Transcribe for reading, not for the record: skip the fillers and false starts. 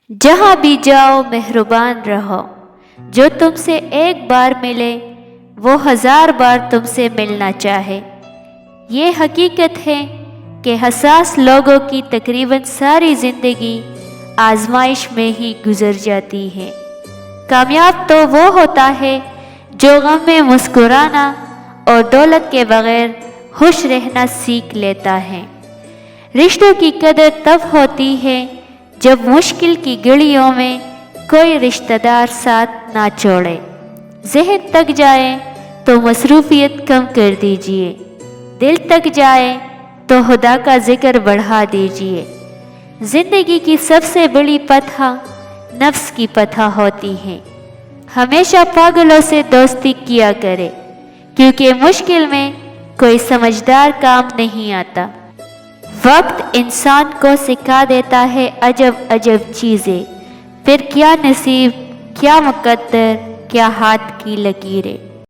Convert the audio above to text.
جہاں بھی جاؤ مہربان رہو، جو تم سے ایک بار ملے وہ 1000 بار تم سے ملنا چاہے۔ یہ حقیقت ہے کہ حساس لوگوں کی تقریباً ساری زندگی آزمائش میں ہی گزر جاتی ہے۔ کامیاب تو وہ ہوتا ہے جو غم میں مسکرانا اور دولت کے بغیر خوش رہنا سیکھ لیتا ہے۔ رشتوں کی قدر تب ہوتی ہے جب مشکل کی گھڑیوں میں کوئی رشتہ دار ساتھ نہ چھوڑے۔ ذہن تک جائے تو مصروفیت کم کر دیجیے، دل تک جائے تو خدا کا ذکر بڑھا دیجیے۔ زندگی کی سب سے بڑی فتح نفس کی فتح ہوتی ہے۔ ہمیشہ پاگلوں سے دوستی کیا کرے، کیونکہ مشکل میں کوئی سمجھدار کام نہیں آتا۔ وقت انسان کو سکھا دیتا ہے عجب عجب چیزیں، پھر کیا نصیب، کیا مقدر، کیا ہاتھ کی لکیریں۔